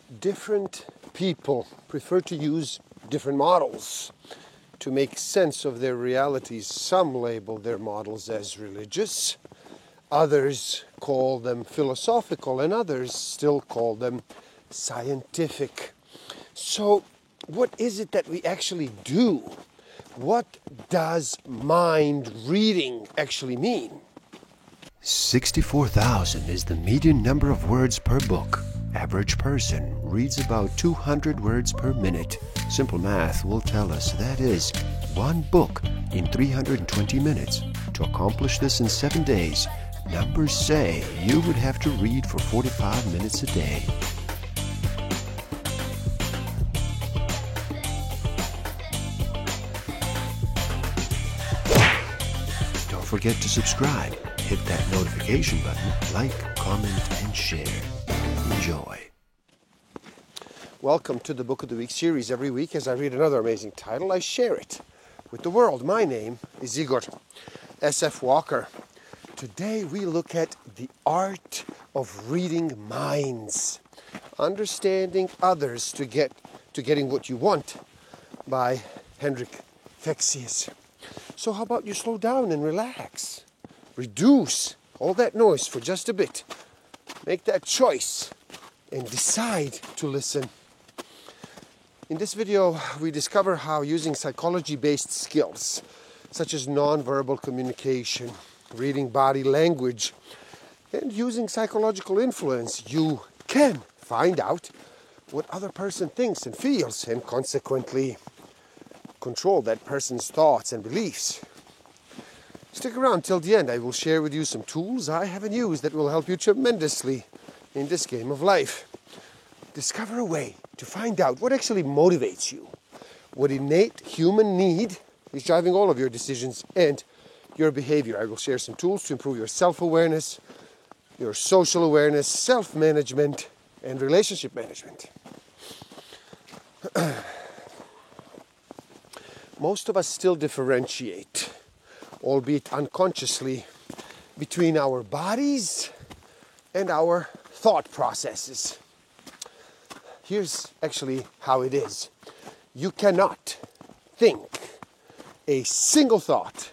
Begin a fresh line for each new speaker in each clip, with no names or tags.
Different people prefer to use different models to make sense of their realities. Some label their models as religious, others call them philosophical, and others still call them scientific. So, what is it that we actually do? What does mind reading actually mean? 64,000 is the median number of words per book. Average person reads about 200 words per minute. Simple math will tell us that is one book in 320 minutes. To accomplish this in 7 days, numbers say you would have to read for 45 minutes a day. Don't forget to subscribe. Hit that notification button, like, comment, and share. Enjoy. Welcome to the Book of the Week series. Every week as I read another amazing title, I share it with the world. My name is Igor S.F. Walker. Today we look at the art of reading minds, understanding others to getting what you want by Hendrik Fexeus. So how about you slow down and relax? Reduce all that noise for just a bit. Make that choice and decide to listen. In this video, we discover how using psychology-based skills, such as nonverbal communication, reading body language, and using psychological influence, you can find out what other person thinks and feels, and consequently control that person's thoughts and beliefs. Stick around till the end. I will share with you some tools I haven't used that will help you tremendously in this game of life. Discover a way to find out what actually motivates you, what innate human need is driving all of your decisions and your behavior. I will share some tools to improve your self-awareness, your social awareness, self-management, and relationship management. Most of us still differentiate, albeit unconsciously, between our bodies and our thought processes. Here's actually how it is. You cannot think a single thought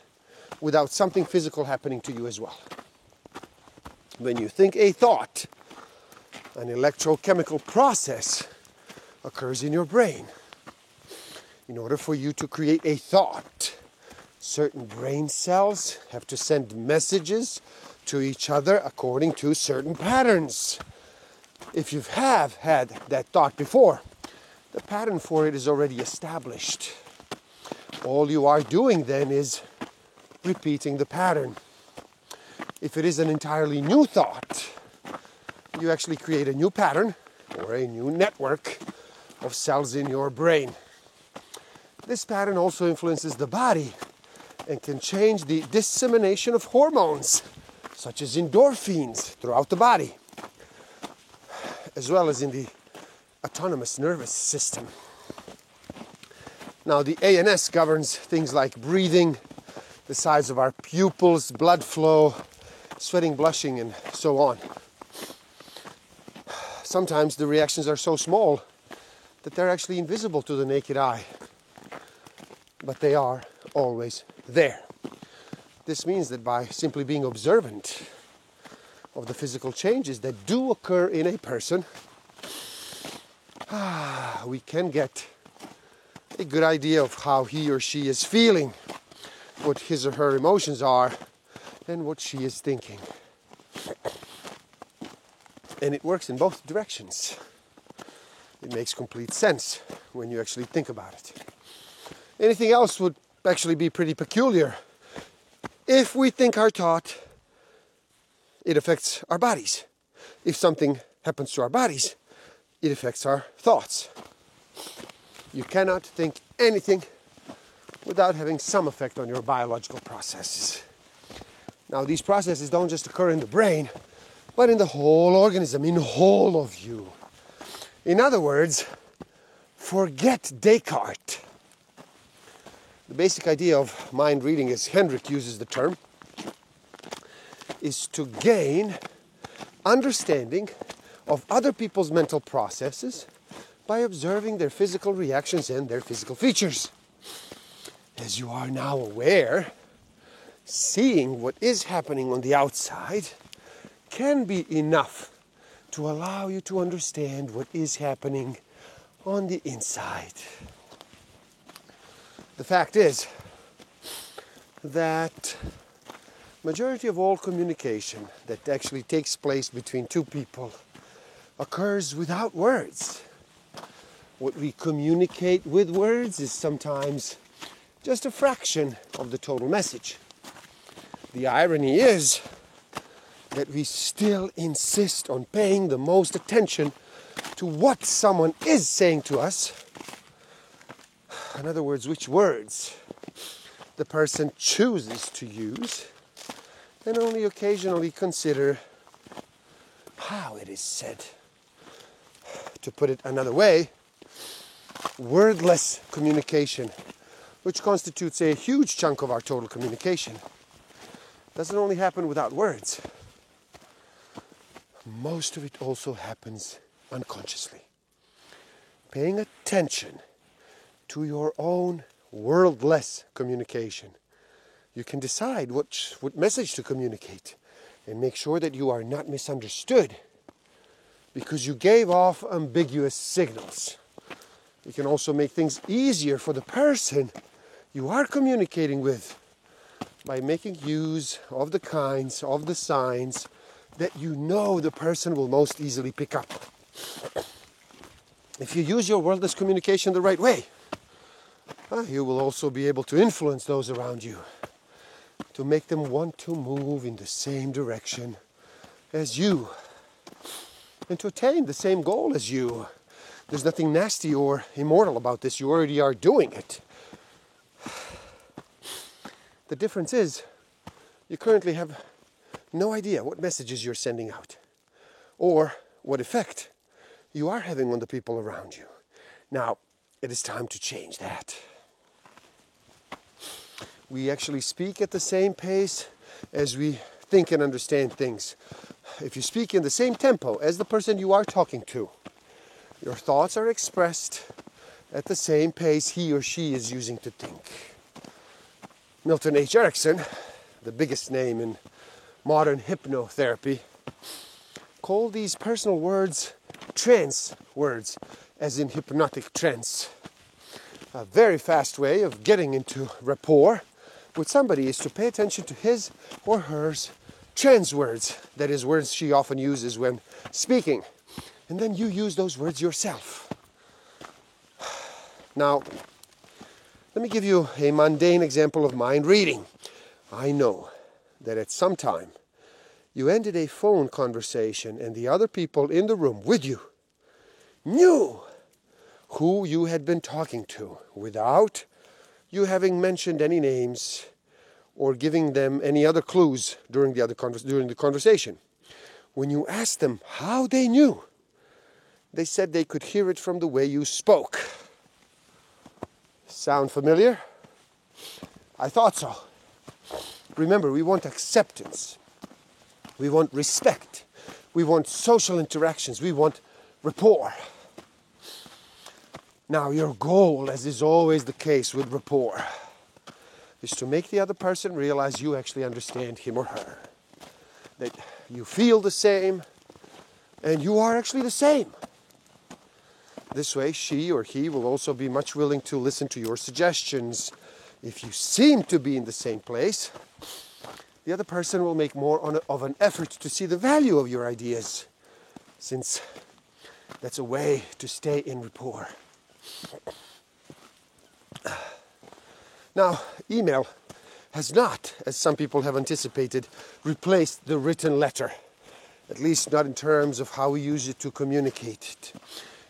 without something physical happening to you as well. When you think a thought, an electrochemical process occurs in your brain. In order for you to create a thought, certain brain cells have to send messages to each other according to certain patterns. If you have had that thought before, the pattern for it is already established. All you are doing then is repeating the pattern. If it is an entirely new thought, you actually create a new pattern or a new network of cells in your brain. This pattern also influences the body and can change the dissemination of hormones, such as endorphins, throughout the body, as well as in the autonomous nervous system. Now, the ANS governs things like breathing, the size of our pupils, blood flow, sweating, blushing, and so on. Sometimes the reactions are so small that they're actually invisible to the naked eye, but they are always there. This means that by simply being observant of the physical changes that do occur in a person, we can get a good idea of how he or she is feeling, what his or her emotions are, and what she is thinking. And it works in both directions. It makes complete sense when you actually think about it. Anything else would actually be pretty peculiar. If we think our thought, it affects our bodies. If something happens to our bodies, it affects our thoughts. You cannot think anything without having some effect on your biological processes. Now, these processes don't just occur in the brain, but in the whole organism, in whole of you. In other words, forget Descartes. The basic idea of mind reading, as Hendrik uses the term, is to gain understanding of other people's mental processes by observing their physical reactions and their physical features. As you are now aware, seeing what is happening on the outside can be enough to allow you to understand what is happening on the inside. The fact is that majority of all communication that actually takes place between two people occurs without words. What we communicate with words is sometimes just a fraction of the total message. The irony is that we still insist on paying the most attention to what someone is saying to us. In other words, which words the person chooses to use, and only occasionally consider how it is said. To put it another way, wordless communication, which constitutes a huge chunk of our total communication, doesn't only happen without words. Most of it also happens unconsciously. Paying attention to your own wordless communication, you can decide what message to communicate and make sure that you are not misunderstood because you gave off ambiguous signals. You can also make things easier for the person you are communicating with by making use of the kinds of the signs that you know the person will most easily pick up. If you use your wordless communication the right way, you will also be able to influence those around you, to make them want to move in the same direction as you, and to attain the same goal as you. There's nothing nasty or immoral about this. You already are doing it. The difference is, you currently have no idea what messages you're sending out or what effect you are having on the people around you. Now, it is time to change that. We actually speak at the same pace as we think and understand things. If you speak in the same tempo as the person you are talking to, your thoughts are expressed at the same pace he or she is using to think. Milton H. Erickson, the biggest name in modern hypnotherapy, called these personal words trance words, as in hypnotic trance. A very fast way of getting into rapport with somebody is to pay attention to his or hers trance words, that is, words she often uses when speaking, and then you use those words yourself. Now, let me give you a mundane example of mind reading. I know that at some time you ended a phone conversation and the other people in the room with you knew who you had been talking to without you having mentioned any names or giving them any other clues during the conversation. When you asked them how they knew, they said they could hear it from the way you spoke. Sound familiar? I thought so. Remember, we want acceptance. We want respect. We want social interactions. We want rapport. Now, your goal, as is always the case with rapport, is to make the other person realize you actually understand him or her. That you feel the same, and you are actually the same. This way, she or he will also be much willing to listen to your suggestions. If you seem to be in the same place, the other person will make more of an effort to see the value of your ideas, since that's a way to stay in rapport. Now, email has not, as some people have anticipated, replaced the written letter, at least not in terms of how we use it to communicate.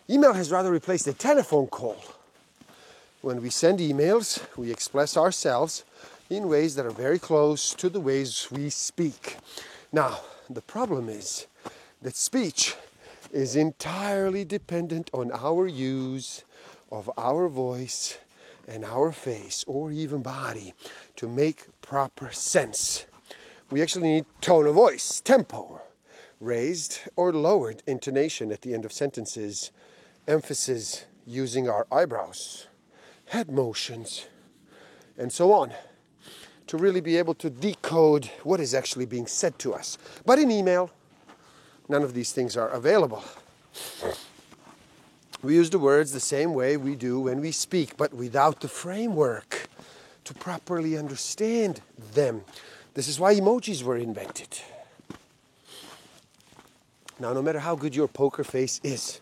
Email has rather replaced a telephone call. When we send emails, we express ourselves in ways that are very close to the ways we speak. Now, the problem is that speech is entirely dependent on our use of our voice and our face, or even body, to make proper sense. We actually need tone of voice, tempo, raised or lowered intonation at the end of sentences, emphasis using our eyebrows, head motions, and so on, to really be able to decode what is actually being said to us. But in email, none of these things are available. We use the words the same way we do when we speak, but without the framework to properly understand them. This is why emojis were invented. Now, no matter how good your poker face is,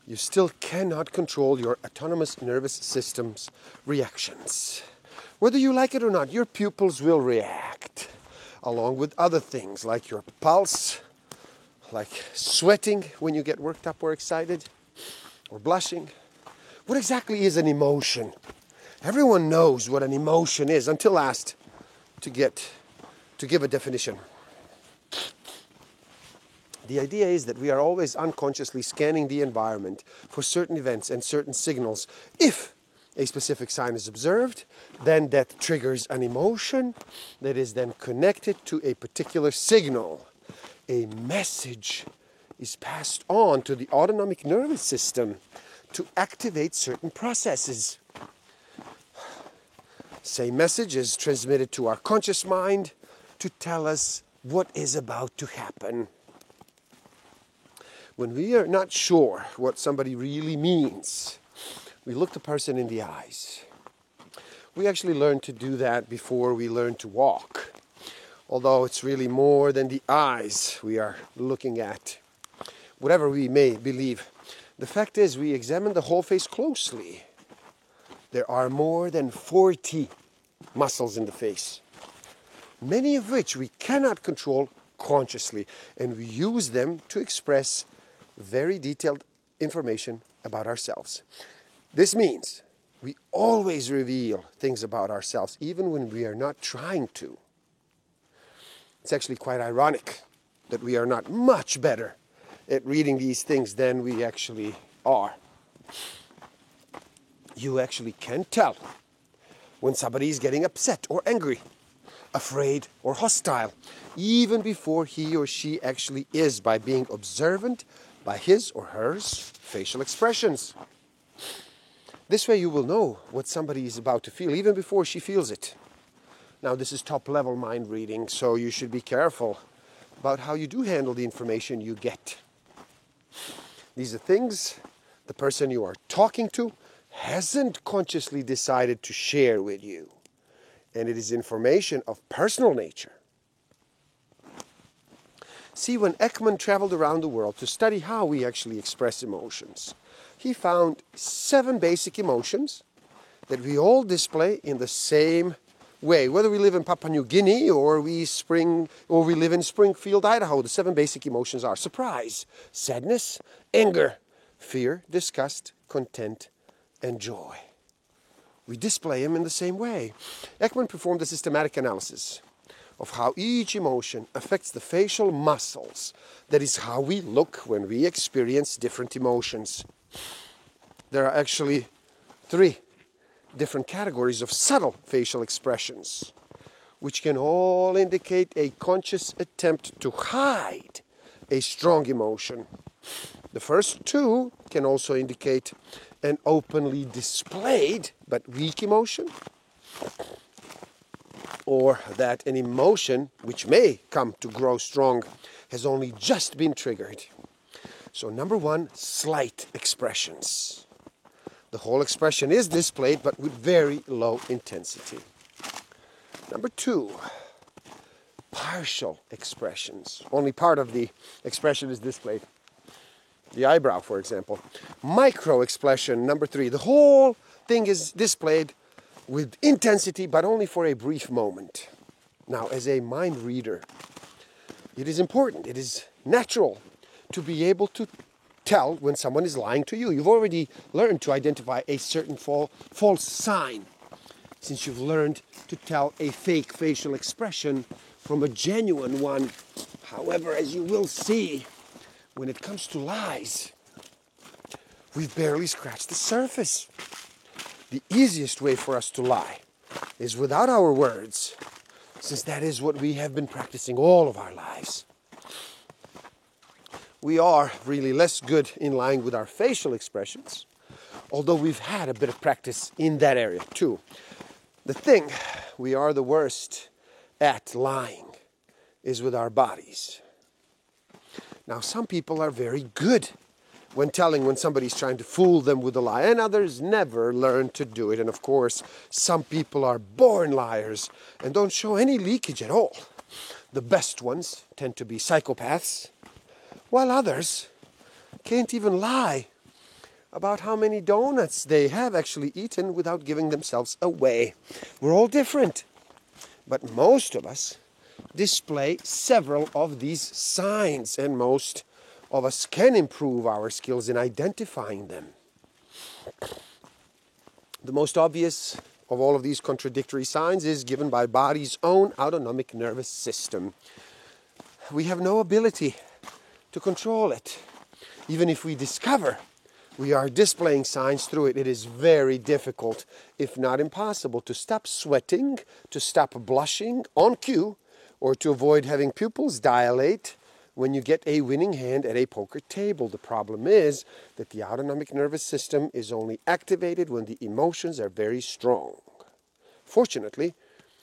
you still cannot control your autonomous nervous system's reactions. Whether you like it or not, your pupils will react, along with other things like your pulse, like sweating when you get worked up or excited, or blushing. What exactly is an emotion? Everyone knows what an emotion is until asked to give a definition. The idea is that we are always unconsciously scanning the environment for certain events and certain signals. If a specific sign is observed, then that triggers an emotion that is then connected to a particular signal. A message is passed on to the autonomic nervous system to activate certain processes. Same message is transmitted to our conscious mind to tell us what is about to happen. When we are not sure what somebody really means, we look the person in the eyes. We actually learn to do that before we learn to walk, although it's really more than the eyes we are looking at. Whatever we may believe, the fact is we examine the whole face closely. There are more than 40 muscles in the face, many of which we cannot control consciously, and we use them to express very detailed information about ourselves. This means we always reveal things about ourselves, even when we are not trying to. It's actually quite ironic that we are not much better at reading these things than we actually are. You actually can tell when somebody is getting upset or angry, afraid or hostile, even before he or she actually is, by being observant by his or her facial expressions. This way you will know what somebody is about to feel, even before she feels it. Now, this is top-level mind reading, so you should be careful about how you do handle the information you get. These are things the person you are talking to hasn't consciously decided to share with you, and it is information of personal nature. See, when Ekman traveled around the world to study how we actually express emotions, he found 7 basic emotions that we all display in the same way. Whether we live in Papua New Guinea or we live in Springfield, Idaho, the 7 basic emotions are surprise, sadness, anger, fear, disgust, content, and joy. We display them in the same way. Ekman performed a systematic analysis of how each emotion affects the facial muscles. That is how we look when we experience different emotions. There are actually 3 different categories of subtle facial expressions, which can all indicate a conscious attempt to hide a strong emotion. The first 2 can also indicate an openly displayed but weak emotion, or that an emotion which may come to grow strong has only just been triggered. So number 1, slight expressions. The whole expression is displayed, but with very low intensity. Number 2, partial expressions. Only part of the expression is displayed. The eyebrow, for example. Micro expression, number 3. The whole thing is displayed with intensity, but only for a brief moment. Now, as a mind reader, it is important, it is natural to be able to tell when someone is lying to you. You've already learned to identify a certain false sign, since you've learned to tell a fake facial expression from a genuine one. However, as you will see, when it comes to lies, we've barely scratched the surface. The easiest way for us to lie is without our words, since that is what we have been practicing all of our lives. we are really less good in lying with our facial expressions, although we've had a bit of practice in that area too. The thing we are the worst at lying is with our bodies. Now, some people are very good when telling when somebody's trying to fool them with a lie, and others never learn to do it. And of course, some people are born liars and don't show any leakage at all. The best ones tend to be psychopaths, while others can't even lie about how many donuts they have actually eaten without giving themselves away. We're all different, but most of us display several of these signs, and most of us can improve our skills in identifying them. The most obvious of all of these contradictory signs is given by body's own autonomic nervous system. We have no ability to control it. Even if we discover we are displaying signs through it, it is very difficult, if not impossible, to stop sweating, to stop blushing on cue, or to avoid having pupils dilate when you get a winning hand at a poker table. The problem is that the autonomic nervous system is only activated when the emotions are very strong. Fortunately,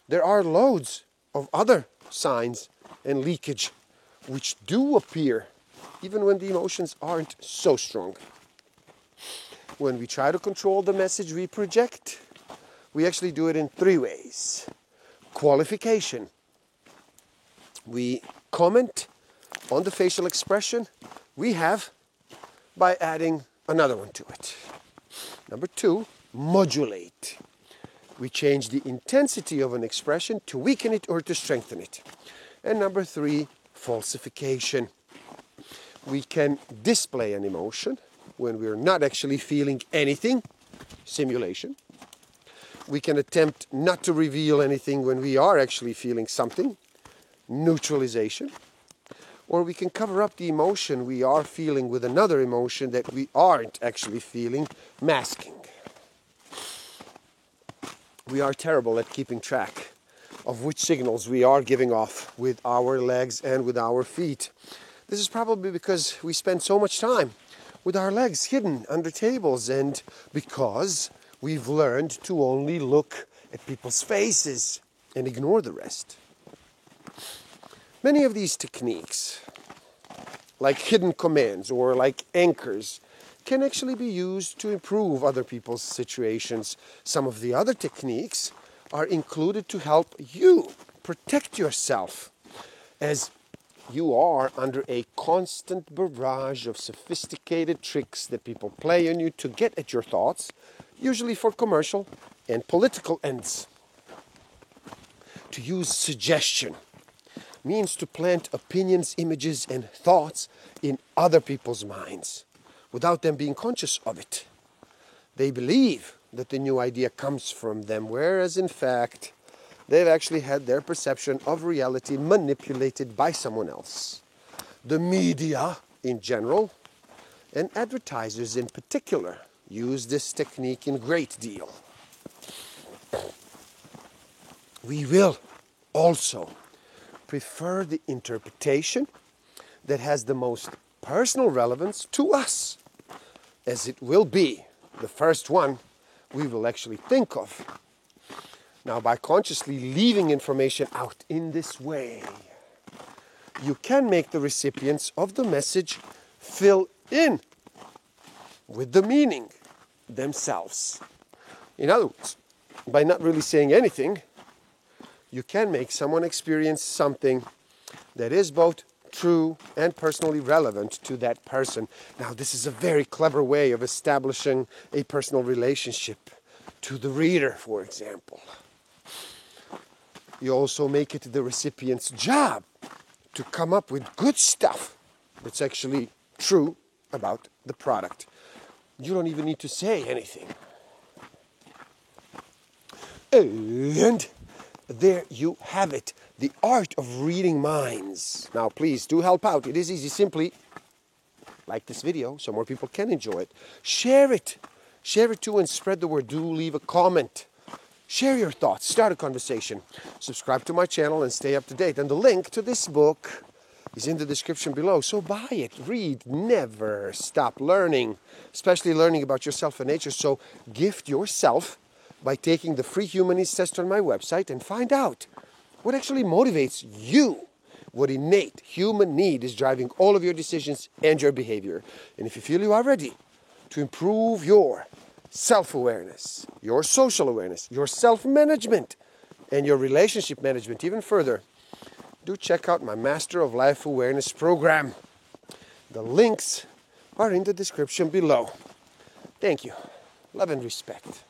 there are loads of other signs and leakage which do appear even when the emotions aren't so strong. When we try to control the message we project, we actually do it in 3 ways. Qualification. We comment on the facial expression we have by adding another one to it. Number 2, modulate. We change the intensity of an expression to weaken it or to strengthen it. And number 3, falsification. We can display an emotion when we're not actually feeling anything, simulation. We can attempt not to reveal anything when we are actually feeling something, neutralization. Or we can cover up the emotion we are feeling with another emotion that we aren't actually feeling, masking. We are terrible at keeping track of which signals we are giving off with our legs and with our feet. This is probably because we spend so much time with our legs hidden under tables, and because we've learned to only look at people's faces and ignore the rest. Many of these techniques, like hidden commands or like anchors, can actually be used to improve other people's situations. Some of the other techniques are included to help you protect yourself, as you are under a constant barrage of sophisticated tricks that people play on you to get at your thoughts, usually for commercial and political ends. To use suggestion means to plant opinions, images, and thoughts in other people's minds without them being conscious of it. They believe that the new idea comes from them, whereas in fact, they've actually had their perception of reality manipulated by someone else. The media in general, and advertisers in particular, use this technique in great deal. We will also prefer the interpretation that has the most personal relevance to us, as it will be the first one we will actually think of. Now, by consciously leaving information out in this way, you can make the recipients of the message fill in with the meaning themselves. In other words, by not really saying anything, you can make someone experience something that is both true and personally relevant to that person. Now, this is a very clever way of establishing a personal relationship to the reader, for example. You also make it the recipient's job to come up with good stuff that's actually true about the product. You don't even need to say anything. And there you have it, the art of reading minds. Now, please do help out. It is easy. Simply like this video so more people can enjoy it. Share it. Share it too and spread the word. Do leave a comment. Share your thoughts. Start a conversation. Subscribe to my channel and stay up to date. And the link to this book is in the description below. So buy it, read, never stop learning, especially learning about yourself and nature. So gift yourself by taking the free human needs test on my website and find out what actually motivates you, what innate human need is driving all of your decisions and your behavior. And if you feel you are ready to improve your self-awareness, your social awareness, your self-management, and your relationship management even further, do check out my Master of Life Awareness program. The links are in the description below. Thank you. Love and respect.